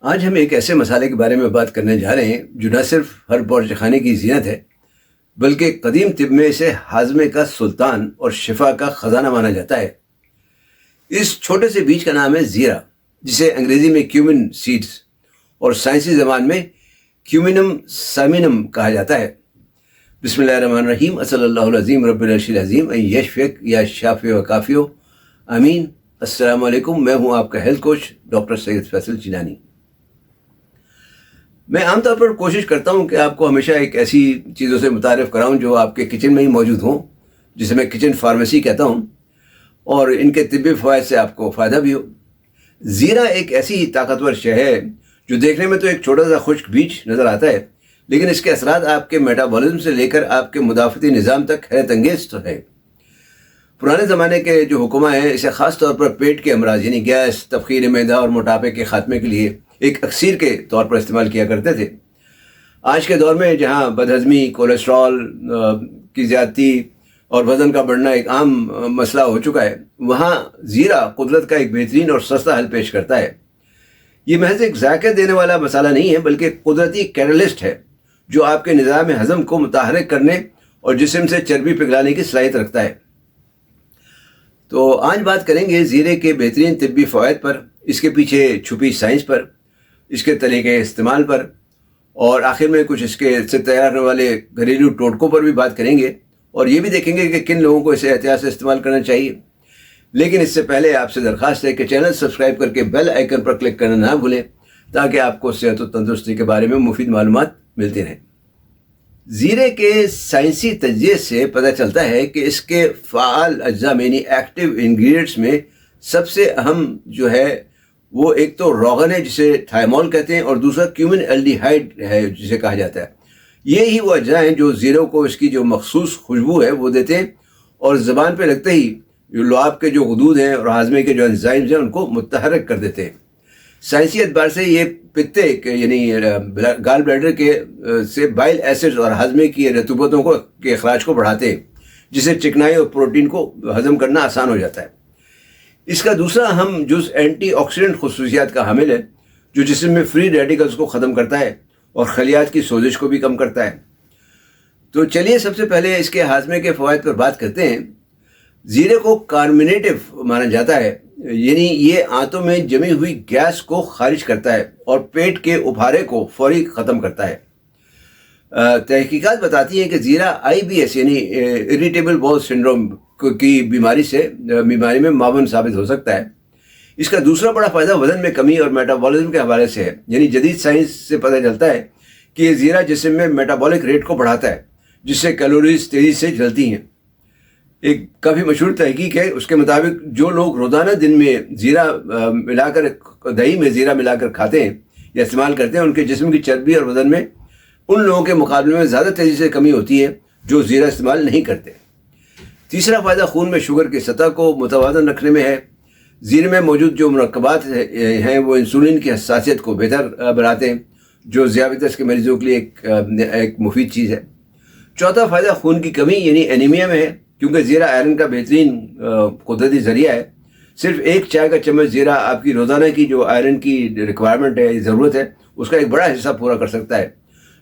آج ہم ایک ایسے مسالے کے بارے میں بات کرنے جا رہے ہیں جو نہ صرف ہر بورچ خانے کی زینت ہے بلکہ قدیم طب میں اسے ہاضمے کا سلطان اور شفا کا خزانہ مانا جاتا ہے۔ اس چھوٹے سے بیج کا نام ہے زیرہ، جسے انگریزی میں کیومن سیڈز اور سائنسی زبان میں کیومینم سامینم کہا جاتا ہے۔ بسم اللہ الرحمن الرحیم، صلی اللہ العظیم رب العرش العظیم ان یشفک یا شافی و کافیو آمین۔ السلام علیکم، میں ہوں آپ کا ہیلتھ کوچ ڈاکٹر سید فیصل چینانی۔ میں عام طور پر کوشش کرتا ہوں کہ آپ کو ہمیشہ ایک ایسی چیزوں سے متعارف کراؤں جو آپ کے کچن میں ہی موجود ہوں، جسے میں کچن فارمیسی کہتا ہوں، اور ان کے طبی فوائد سے آپ کو فائدہ بھی ہو۔ زیرہ ایک ایسی طاقتور شے ہے جو دیکھنے میں تو ایک چھوٹا سا خشک بیج نظر آتا ہے، لیکن اس کے اثرات آپ کے میٹابولزم سے لے کر آپ کے مدافعتی نظام تک حیرت انگیز تو ہے۔ پرانے زمانے کے جو حکماء ہیں اسے خاص طور پر پیٹ کے امراض یعنی گیس، تبخیر معدہ اور موٹاپے کے خاتمے کے لیے ایک اکسیر کے طور پر استعمال کیا کرتے تھے۔ آج کے دور میں جہاں بدہضمی، کولیسٹرول کی زیادتی اور وزن کا بڑھنا ایک عام مسئلہ ہو چکا ہے، وہاں زیرہ قدرت کا ایک بہترین اور سستا حل پیش کرتا ہے۔ یہ محض ایک ذائقہ دینے والا مسالہ نہیں ہے بلکہ قدرتی کیٹلسٹ ہے جو آپ کے نظام ہضم کو متحرک کرنے اور جسم سے چربی پگھلانے کی صلاحیت رکھتا ہے۔ تو آج بات کریں گے زیرے کے بہترین طبی فوائد پر، اس کے پیچھے چھپی سائنس پر، اس کے طریقے استعمال پر، اور آخر میں کچھ اس کے سے تیار ہونے والے گھریلو ٹوٹکوں پر بھی بات کریں گے، اور یہ بھی دیکھیں گے کہ کن لوگوں کو اسے احتیاط سے استعمال کرنا چاہیے۔ لیکن اس سے پہلے آپ سے درخواست ہے کہ چینل سبسکرائب کر کے بیل آئیکن پر کلک کرنا نہ بھولیں تاکہ آپ کو صحت و تندرستی کے بارے میں مفید معلومات ملتی رہیں۔ زیرے کے سائنسی تجزیے سے پتہ چلتا ہے کہ اس کے فعال اجزاء یعنی ایکٹیو انگریڈینٹس میں سب سے اہم جو ہے وہ ایک تو روغن ہے جسے تھائمول کہتے ہیں، اور دوسرا کیومن الڈیہائڈ ہے جسے کہا جاتا ہے۔ یہی وہ اجزاء ہیں جو زیروں کو اس کی جو مخصوص خوشبو ہے وہ دیتے ہیں، اور زبان پہ لگتے ہی لعاب کے جو غدود ہیں اور ہاضمے کے جو انزائمز ہیں ان کو متحرک کر دیتے ہیں۔ سائنسی اعتبار سے یہ پتے یعنی گال بلیڈر کے سے بائل ایسڈز اور ہاضمے کی رطوبتوں کو کے اخراج کو بڑھاتے ہیں، جسے چکنائی اور پروٹین کو ہضم کرنا آسان ہو جاتا ہے۔ اس کا دوسرا اہم جز اینٹی آکسیڈنٹ خصوصیات کا حامل ہے جو جسم میں فری ریڈیکلز کو ختم کرتا ہے اور خلیات کی سوزش کو بھی کم کرتا ہے۔ تو چلیے سب سے پہلے اس کے ہاضمے کے فوائد پر بات کرتے ہیں۔ زیرے کو کارمینیٹو مانا جاتا ہے، یعنی یہ آنتوں میں جمی ہوئی گیس کو خارج کرتا ہے اور پیٹ کے ابھارے کو فوری ختم کرتا ہے۔ تحقیقات بتاتی ہیں کہ زیرہ IBS یعنی اریٹیبل باؤل سنڈروم کی بیماری میں معاون ثابت ہو سکتا ہے۔ اس کا دوسرا بڑا فائدہ وزن میں کمی اور میٹابولزم کے حوالے سے ہے، یعنی جدید سائنس سے پتہ چلتا ہے کہ یہ زیرہ جسم میں میٹابولک ریٹ کو بڑھاتا ہے جس سے کیلوریز تیزی سے جلتی ہیں۔ ایک کافی مشہور تحقیق ہے، اس کے مطابق جو لوگ روزانہ دن میں زیرہ ملا کر دہی میں زیرہ ملا کر کھاتے ہیں یا استعمال کرتے ہیں، ان کے جسم کی چربی اور وزن میں ان لوگوں کے مقابلے میں زیادہ تیزی سے کمی ہوتی ہے جو زیرہ استعمال نہیں کرتے۔ تیسرا فائدہ خون میں شوگر کی سطح کو متوازن رکھنے میں ہے۔ زیرے میں موجود جو مرکبات ہیں وہ انسولین کی حساسیت کو بہتر بناتے ہیں، جو ذیابیطس کے مریضوں کے لیے ایک مفید چیز ہے۔ چوتھا فائدہ خون کی کمی یعنی اینیمیا میں ہے، کیونکہ زیرہ آئرن کا بہترین قدرتی ذریعہ ہے۔ صرف ایک چائے کا چمچ زیرہ آپ کی روزانہ کی جو آئرن کی ریکوائرمنٹ ہے، ضرورت ہے، اس کا ایک بڑا حصہ پورا کر سکتا ہے،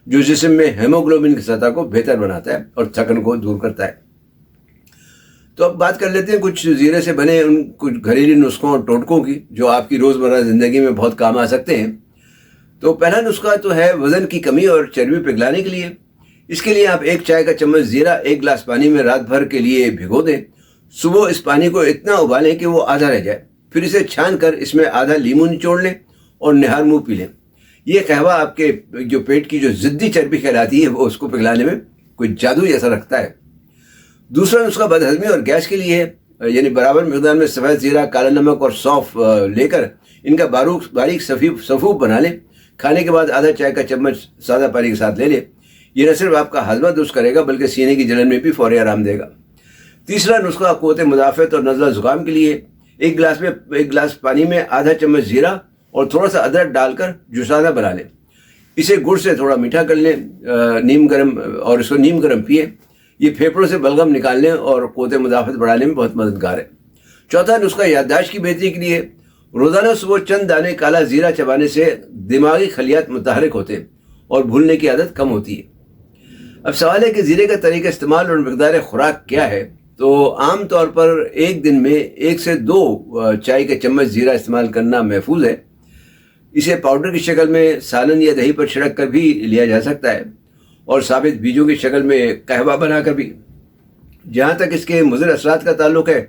جو جسم میں ہیموگلوبن کی سطح کو بہتر بناتا ہے اور تھکن کو دور کرتا ہے۔ تو اب بات کر لیتے ہیں کچھ زیرے سے بنے ان کچھ گھریلو نسخوں اور ٹوٹکوں کی جو آپ کی روزمرہ زندگی میں بہت کام آ سکتے ہیں۔ تو پہلا نسخہ تو ہے وزن کی کمی اور چربی پگھلانے کے لیے۔ اس کے لیے آپ ایک چائے کا چمچ زیرہ ایک گلاس پانی میں رات بھر کے لیے بھگو دیں۔ صبح اس پانی کو اتنا ابالیں کہ وہ آدھا رہ جائے، پھر اسے چھان کر اس میں آدھا لیموں نچوڑ لیں اور نہار منہ پی لیں۔ یہ قہوہ آپ کے جو پیٹ کی جو ضدی چربی کہلاتی ہے وہ اس کو پگھلانے میں کوئی جادوئی اثر رکھتا ہے۔ دوسرا نسخہ بدہضمی اور گیس کے لیے ہے، یعنی برابر مقدار میں سفید زیرہ، کالا نمک اور سونف لے کر ان کا باریک سفوف بنا لیں۔ کھانے کے بعد آدھا چائے کا چمچ سادہ پانی کے ساتھ لے لیں۔ یہ نہ صرف آپ کا ہاضمہ درست کرے گا بلکہ سینے کی جلن میں بھی فوری آرام دے گا۔ تیسرا نسخہ قوت مدافعت اور نزلہ زکام کے لیے، ایک گلاس پانی میں آدھا چمچ زیرہ اور تھوڑا سا ادرک ڈال کر جوشادہ بنا لیں۔ اسے گڑ سے تھوڑا میٹھا کر لیں اور اس کو نیم گرم پیے۔ یہ پھیپھڑوں سے بلغم نکالنے اور قوت مدافعت بڑھانے میں بہت مددگار ہے۔ چوتھا نسخہ یادداشت کی بہتری کے لیے، روزانہ صبح چند دانے کالا زیرہ چبانے سے دماغی خلیات متحرک ہوتے اور بھولنے کی عادت کم ہوتی ہے۔ اب سوال ہے کہ زیرے کا طریقہ استعمال اور مقدار خوراک کیا ہے؟ تو عام طور پر ایک دن میں 1 سے 2 چائے کے چمچ زیرہ استعمال کرنا محفوظ ہے۔ اسے پاؤڈر کی شکل میں سالن یا دہی پر چھڑک کر بھی لیا جا سکتا ہے، اور ثابت بیجوں کی شکل میں قہوہ بنا کر بھی۔ جہاں تک اس کے مضر اثرات کا تعلق ہے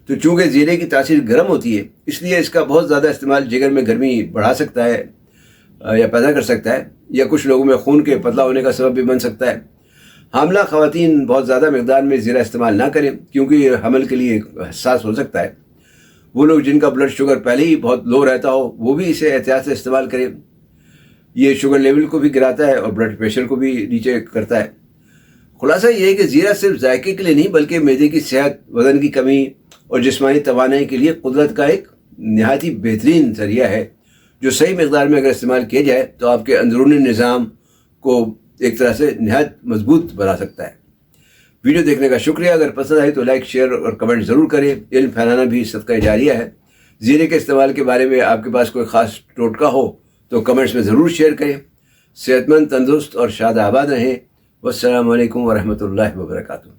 تو چونکہ زیرے کی تاثیر گرم ہوتی ہے، اس لیے اس کا بہت زیادہ استعمال جگر میں گرمی بڑھا سکتا ہے یا پیدا کر سکتا ہے، یا کچھ لوگوں میں خون کے پتلا ہونے کا سبب بھی بن سکتا ہے۔ حاملہ خواتین بہت زیادہ مقدار میں زیرہ استعمال نہ کریں، کیونکہ یہ حمل کے لیے حساس ہو سکتا ہے۔ وہ لوگ جن کا بلڈ شوگر پہلے ہی بہت لو رہتا ہو، وہ بھی اسے احتیاط سے استعمال کریں۔ یہ شوگر لیول کو بھی گراتا ہے اور بلڈ پریشر کو بھی نیچے کرتا ہے۔ خلاصہ یہ ہے کہ زیرہ صرف ذائقے کے لیے نہیں، بلکہ معدے کی صحت، وزن کی کمی اور جسمانی توانائی کے لیے قدرت کا ایک نہایت ہی بہترین ذریعہ ہے، جو صحیح مقدار میں اگر استعمال کیا جائے تو آپ کے اندرونی نظام کو ایک طرح سے نہایت مضبوط بنا سکتا ہے۔ ویڈیو دیکھنے کا شکریہ۔ اگر پسند آئی تو لائک، شیئر اور کمنٹ ضرور کریں۔ علم پھیلانا بھی صدقہ جاریہ ہے۔ زیرے کے استعمال کے بارے میں آپ کے پاس کوئی خاص ٹوٹکا ہو تو کمنٹس میں ضرور شیئر کریں۔ صحت مند، تندرست اور شاد آباد رہیں۔ والسلام علیکم ورحمۃ اللہ وبرکاتہ۔